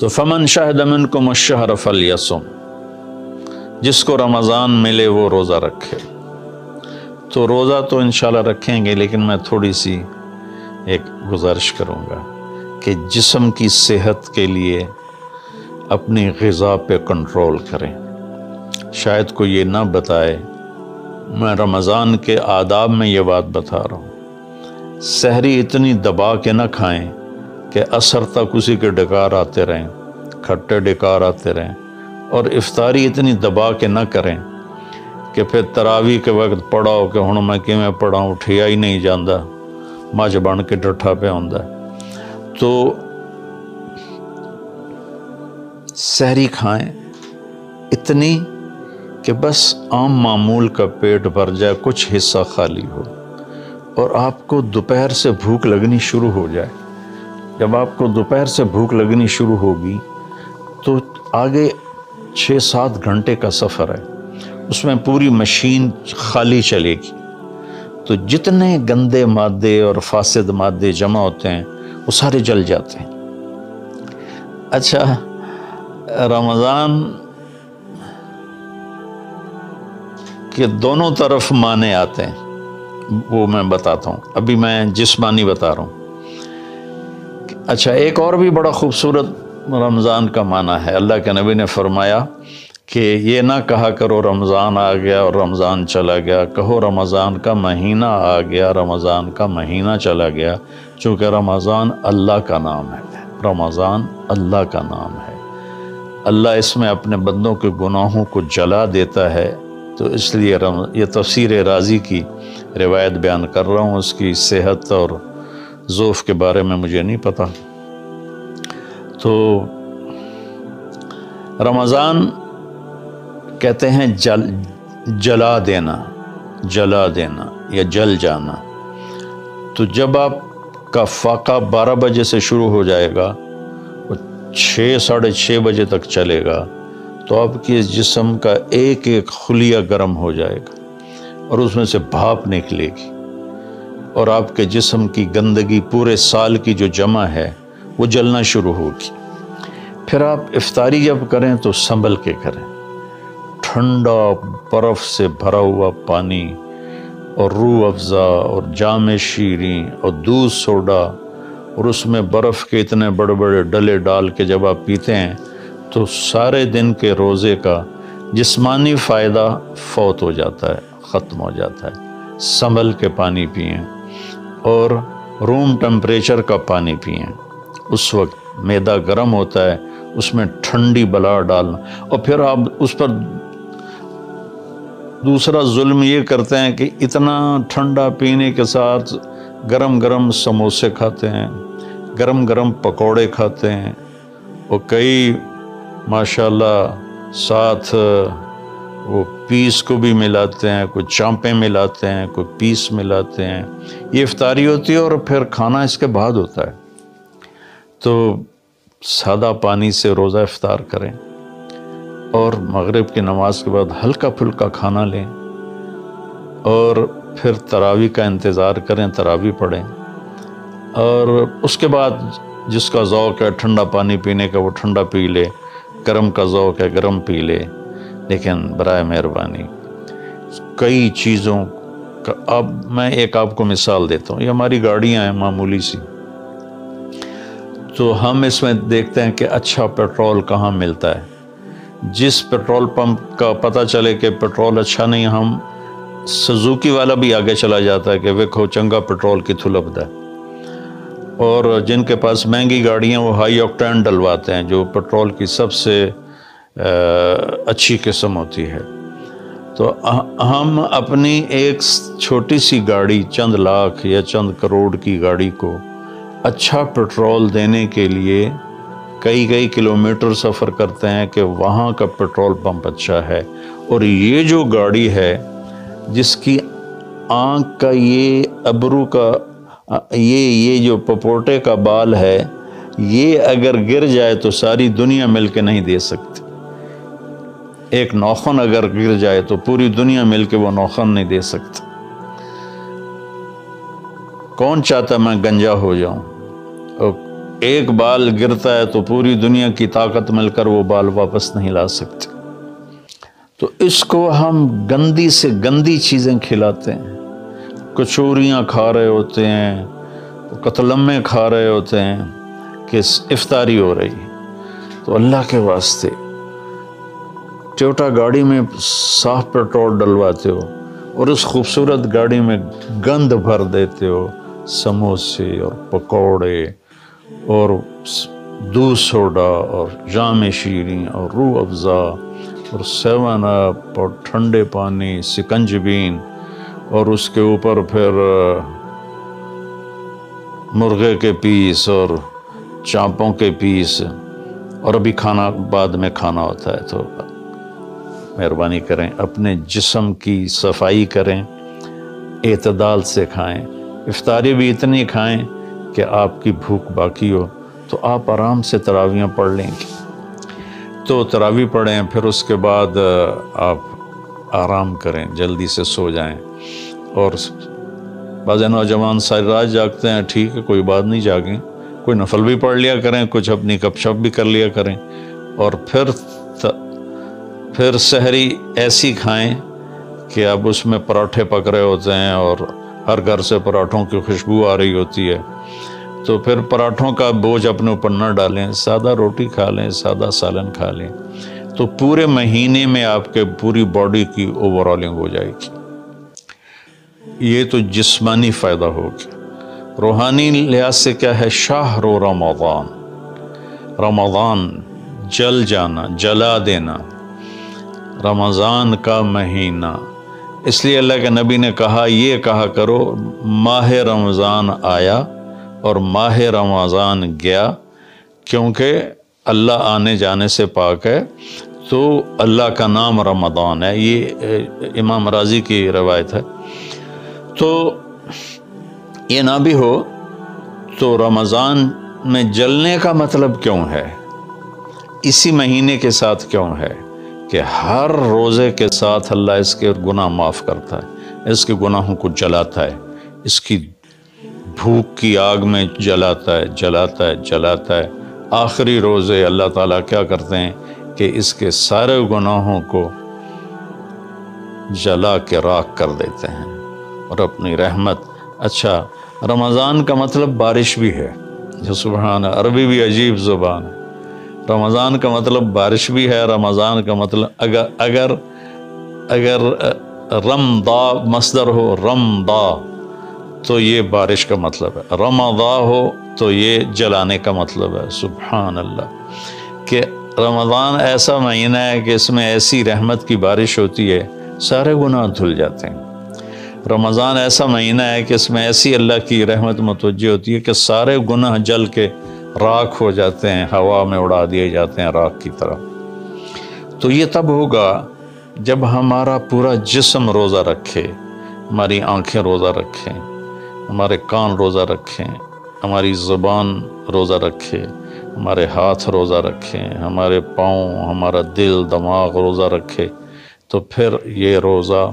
تو فمن شہد منکم الشہر فلیصم، جس کو رمضان ملے وہ روزہ رکھے۔ تو روزہ تو انشاءاللہ رکھیں گے، لیکن میں تھوڑی سی ایک گزارش کروں گا کہ جسم کی صحت کے لیے اپنی غذا پہ کنٹرول کریں۔ شاید کوئی یہ نہ بتائے، میں رمضان کے آداب میں یہ بات بتا رہا ہوں، سحری اتنی دبا کے نہ کھائیں کہ عصر تک اسی کے ڈکار آتے رہیں، کھٹے ڈکار آتے رہیں، اور افطاری اتنی دبا کے نہ کریں کہ پھر تراویح کے وقت پڑھاؤ کہ ہن میں کیویں پڑھاؤں، اٹھیا ہی نہیں جاندہ، مجھ بن کے ڈٹھا پہ ہوندا۔ تو سحری کھائیں اتنی کہ بس عام معمول کا پیٹ بھر جائے، کچھ حصہ خالی ہو، اور آپ کو دوپہر سے بھوک لگنی شروع ہو جائے۔ جب آپ کو دوپہر سے بھوک لگنی شروع ہوگی تو آگے 6-7 گھنٹے کا سفر ہے، اس میں پوری مشین خالی چلے گی، تو جتنے گندے مادے اور فاسد مادے جمع ہوتے ہیں وہ سارے جل جاتے ہیں۔ اچھا، رمضان کے دونوں طرف معنی آتے ہیں، وہ میں بتاتا ہوں، ابھی میں جسمانی بتا رہا ہوں۔ اچھا، ایک اور بھی بڑا خوبصورت رمضان کا معنی ہے۔ اللہ کے نبی نے فرمایا کہ یہ نہ کہا کرو رمضان آ گیا اور رمضان چلا گیا، کہو رمضان کا مہینہ آ گیا، رمضان کا مہینہ چلا گیا، چونکہ رمضان اللہ کا نام ہے، رمضان اللہ کا نام ہے۔ اللہ اس میں اپنے بندوں کے گناہوں کو جلا دیتا ہے، تو اس لیے یہ تفسیر رازی کی روایت بیان کر رہا ہوں، اس کی صحت اور ضعف کے بارے میں مجھے نہیں پتا۔ تو رمضان کہتے ہیں جلا دینا، جلا دینا یا جل جانا۔ تو جب آپ کا فاقہ 12 بجے سے شروع ہو جائے گا، 6-6:30 بجے تک چلے گا، تو آپ کے جسم کا ایک ایک خلیہ گرم ہو جائے گا اور اس میں سے بھاپ نکلے گی، اور آپ کے جسم کی گندگی پورے سال کی جو جمع ہے وہ جلنا شروع ہوگی۔ پھر آپ افطاری جب کریں تو سنبھل کے کریں، ٹھنڈا برف سے بھرا ہوا پانی اور روح افزا اور جام شیریں اور دودھ سوڈا، اور اس میں برف کے اتنے بڑے بڑے ڈلے ڈال کے جب آپ پیتے ہیں تو سارے دن کے روزے کا جسمانی فائدہ فوت ہو جاتا ہے، ختم ہو جاتا ہے۔ سنبھل کے پانی پئیں اور روم ٹمپریچر کا پانی پئیں۔ اس وقت معدہ گرم ہوتا ہے، اس میں ٹھنڈی بلا ڈالنا، اور پھر آپ اس پر دوسرا ظلم یہ کرتے ہیں کہ اتنا ٹھنڈا پینے کے ساتھ گرم گرم سموسے کھاتے ہیں، گرم گرم پکوڑے کھاتے ہیں، اور کئی ماشاءاللہ ساتھ وہ پیس کو بھی ملاتے ہیں، کوئی چانپیں ملاتے ہیں، کوئی پیس ملاتے ہیں۔ یہ افطاری ہوتی ہے اور پھر کھانا اس کے بعد ہوتا ہے۔ تو سادہ پانی سے روزہ افطار کریں، اور مغرب کی نماز کے بعد ہلکا پھلکا کھانا لیں، اور پھر تراویح کا انتظار کریں، تراویح پڑھیں، اور اس کے بعد جس کا ذوق ہے ٹھنڈا پانی پینے کا وہ ٹھنڈا پی لے، گرم کا ذوق ہے گرم پی لے، لیکن برائے مہربانی کئی چیزوں کا، اب میں ایک آپ کو مثال دیتا ہوں۔ یہ ہماری گاڑیاں ہیں معمولی سی، تو ہم اس میں دیکھتے ہیں کہ اچھا پیٹرول کہاں ملتا ہے۔ جس پیٹرول پمپ کا پتہ چلے کہ پیٹرول اچھا نہیں، ہم سزوکی والا بھی آگے چلا جاتا ہے کہ ویکھو چنگا پیٹرول کی تھلب ہے، اور جن کے پاس مہنگی گاڑیاں وہ ہائی آکٹین ڈلواتے ہیں، جو پیٹرول کی سب سے اچھی قسم ہوتی ہے۔ تو ہم اپنی ایک چھوٹی سی گاڑی، چند لاکھ یا چند کروڑ کی گاڑی کو اچھا پیٹرول دینے کے لیے کئی کلومیٹر سفر کرتے ہیں کہ وہاں کا پیٹرول پمپ اچھا ہے، اور یہ جو گاڑی ہے جس کی آنکھ کا یہ ابرو کا یہ جو پپوٹے کا بال ہے، یہ اگر گر جائے تو ساری دنیا مل کے نہیں دے سکتی۔ ایک ناخن اگر گر جائے تو پوری دنیا مل کے وہ ناخن نہیں دے سکتی۔ کون چاہتا میں گنجا ہو جاؤں؟ ایک بال گرتا ہے تو پوری دنیا کی طاقت مل کر وہ بال واپس نہیں لا سکتے۔ تو اس کو ہم گندی سے گندی چیزیں کھلاتے ہیں، کچوریاں کھا رہے ہوتے ہیں، قتلمے کھا رہے ہوتے ہیں کہ افطاری ہو رہی ہے۔ تو اللہ کے واسطے ٹویوٹا گاڑی میں صاف پیٹرول ڈلواتے ہو اور اس خوبصورت گاڑی میں گند بھر دیتے ہو، سموسے اور پکوڑے اور دودھ سوڈا اور جام شیریں اور روح افزا اور 7 اپ اور ٹھنڈے پانی، سکنجبین، اور اس کے اوپر پھر مرغے کے پیس اور چانپوں کے پیس، اور ابھی کھانا بعد میں کھانا ہوتا ہے۔ تو مہربانی کریں اپنے جسم کی صفائی کریں، اعتدال سے کھائیں، افطاری بھی اتنی کھائیں کہ آپ کی بھوک باقی ہو، تو آپ آرام سے تراویحیں پڑھ لیں گے۔ تو تراویح پڑھیں، پھر اس کے بعد آپ آرام کریں، جلدی سے سو جائیں۔ اور بعض نوجوان ساری رات جاگتے ہیں، ٹھیک ہے، کوئی بات نہیں، جاگیں، کوئی نفل بھی پڑھ لیا کریں، کچھ اپنی گپ شپ بھی کر لیا کریں، اور پھر سحری ایسی کھائیں کہ اب اس میں پراٹھے پک رہے ہوتے ہیں اور ہر گھر سے پراٹھوں کی خوشبو آ رہی ہوتی ہے، تو پھر پراٹھوں کا بوجھ اپنے اوپر نہ ڈالیں، سادہ روٹی کھا لیں، سادہ سالن کھا لیں، تو پورے مہینے میں آپ کے پوری باڈی کی اوورالنگ ہو جائے گی۔ یہ تو جسمانی فائدہ ہوگا۔ روحانی لحاظ سے کیا ہے؟ شہر رمضان، رمضان جل جانا، جلا دینا، رمضان کا مہینہ۔ اس لیے اللہ کے نبی نے کہا، یہ کہا کرو ماہ رمضان آیا اور ماہ رمضان گیا، کیونکہ اللہ آنے جانے سے پاک ہے، تو اللہ کا نام رمضان ہے۔ یہ امام راضی کی روایت ہے۔ تو یہ نہ بھی ہو تو رمضان میں جلنے کا مطلب کیوں ہے؟ اسی مہینے کے ساتھ کیوں ہے کہ ہر روزے کے ساتھ اللہ اس کے گناہ معاف کرتا ہے، اس کے گناہوں کو جلاتا ہے، اس کی بھوک کی آگ میں جلاتا ہے، جلاتا ہے، جلاتا ہے۔ آخری روزے اللہ تعالیٰ کیا کرتے ہیں کہ اس کے سارے گناہوں کو جلا کے راکھ کر دیتے ہیں اور اپنی رحمت۔ اچھا، رمضان کا مطلب بارش بھی ہے، جو سبحان، عربی بھی عجیب زبان ہے۔ رمضان کا مطلب بارش بھی ہے، رمضان کا مطلب اگر رمضا مصدر ہو، رمضا، تو یہ بارش کا مطلب ہے، رمضا ہو تو یہ جلانے کا مطلب ہے۔ سبحان اللہ، کہ رمضان ایسا مہینہ ہے کہ اس میں ایسی رحمت کی بارش ہوتی ہے، سارے گناہ دھل جاتے ہیں۔ رمضان ایسا مہینہ ہے کہ اس میں ایسی اللہ کی رحمت متوجہ ہوتی ہے کہ سارے گناہ جل کے راکھ ہو جاتے ہیں، ہوا میں اڑا دیے جاتے ہیں راکھ کی طرح۔ تو یہ تب ہوگا جب ہمارا پورا جسم روزہ رکھے، ہماری آنکھیں روزہ رکھیں، ہمارے کان روزہ رکھیں، ہماری زبان روزہ رکھے، ہمارے ہاتھ روزہ رکھیں، ہمارے پاؤں، ہمارا دل، دماغ روزہ رکھے، تو پھر یہ روزہ،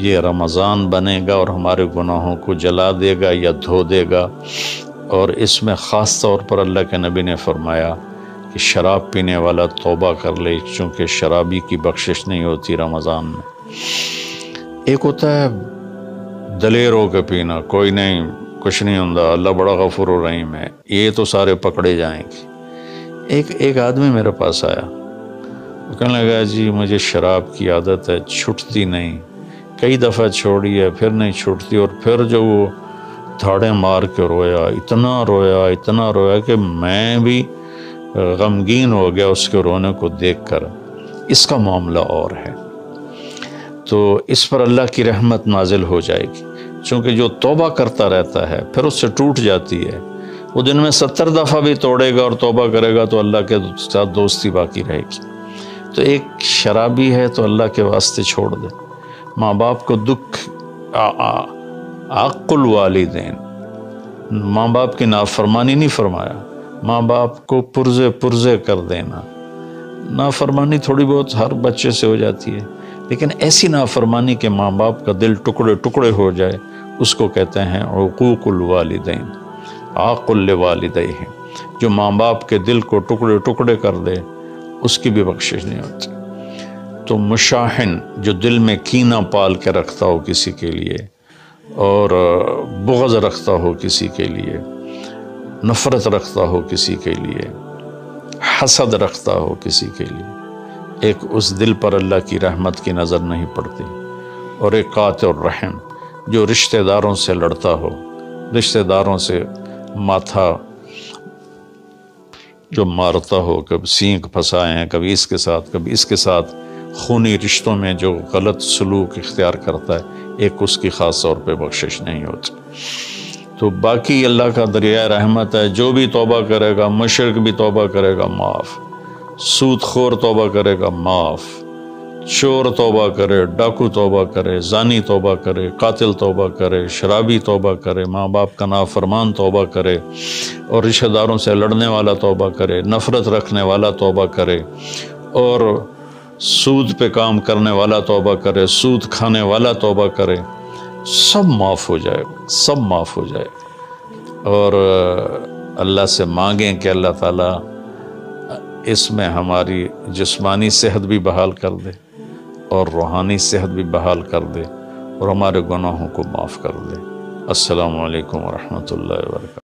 یہ رمضان بنے گا اور ہمارے گناہوں کو جلا دے گا یا دھو دے گا۔ اور اس میں خاص طور پر اللہ کے نبی نے فرمایا کہ شراب پینے والا توبہ کر لے، چونکہ شرابی کی بخشش نہیں ہوتی رمضان میں۔ ایک ہوتا ہے دلیر ہو کے پینا، کوئی نہیں، کچھ نہیں ہوتا، اللہ بڑا غفور و رحیم ہے، یہ تو سارے پکڑے جائیں گے۔ ایک آدمی میرے پاس آیا، وہ کہنے لگا، جی مجھے شراب کی عادت ہے، چھٹتی نہیں، کئی دفعہ چھوڑی ہے، پھر نہیں چھوٹتی، اور پھر جو وہ دھاڑیں مار کے رویا، اتنا رویا کہ میں بھی غمگین ہو گیا اس کے رونے کو دیکھ کر۔ اس کا معاملہ اور ہے، تو اس پر اللہ کی رحمت نازل ہو جائے گی، چونکہ جو توبہ کرتا رہتا ہے پھر اس سے ٹوٹ جاتی ہے، وہ دن میں 70 دفعہ بھی توڑے گا اور توبہ کرے گا تو اللہ کے ساتھ دوستی باقی رہے گی۔ تو ایک شرابی ہے تو اللہ کے واسطے چھوڑ دے۔ ماں باپ کو دکھ، عق الوالدین، ماں باپ کی نافرمانی نہیں فرمایا، ماں باپ کو پرزے کر دینا۔ نافرمانی تھوڑی بہت ہر بچے سے ہو جاتی ہے، لیکن ایسی نافرمانی کہ ماں باپ کا دل ٹکڑے ٹکڑے ہو جائے، اس کو کہتے ہیں عقوق الوالدین، عاق لوالدیہ۔ جو ماں باپ کے دل کو ٹکڑے ٹکڑے کر دے اس کی بھی بخشش نہیں ہوتی۔ تو مشاحن جو دل میں کینہ پال کے رکھتا ہو کسی کے لیے، اور بغض رکھتا ہو کسی کے لیے، نفرت رکھتا ہو کسی کے لیے، حسد رکھتا ہو کسی کے لیے، ایک اس دل پر اللہ کی رحمت کی نظر نہیں پڑتی۔ اور ایک قاطع الرحم جو رشتہ داروں سے لڑتا ہو، رشتہ داروں سے ماتھا جو مارتا ہو، کبھی سینگ پھنسائے ہیں، کبھی اس کے ساتھ کبھی اس کے ساتھ، خونی رشتوں میں جو غلط سلوک اختیار کرتا ہے، ایک اس کی خاص طور پہ بخشش نہیں ہوتی۔ تو باقی اللہ کا دریائے رحمت ہے، جو بھی توبہ کرے گا، مشرک بھی توبہ کرے گا معاف، سود خور توبہ کرے گا معاف، چور توبہ کرے، ڈاکو توبہ کرے، زانی توبہ کرے، قاتل توبہ کرے، شرابی توبہ کرے، ماں باپ کا نافرمان توبہ کرے، اور رشتہ داروں سے لڑنے والا توبہ کرے، نفرت رکھنے والا توبہ کرے، اور سود پہ کام کرنے والا توبہ کرے، سود کھانے والا توبہ کرے، سب معاف ہو جائے گا، سب معاف ہو جائے گا۔ اور اللہ سے مانگیں کہ اللہ تعالیٰ اس میں ہماری جسمانی صحت بھی بحال کر دے اور روحانی صحت بھی بحال کر دے، اور ہمارے گناہوں کو معاف کر دے۔ السلام علیکم ورحمۃ اللہ وبرکاتہ۔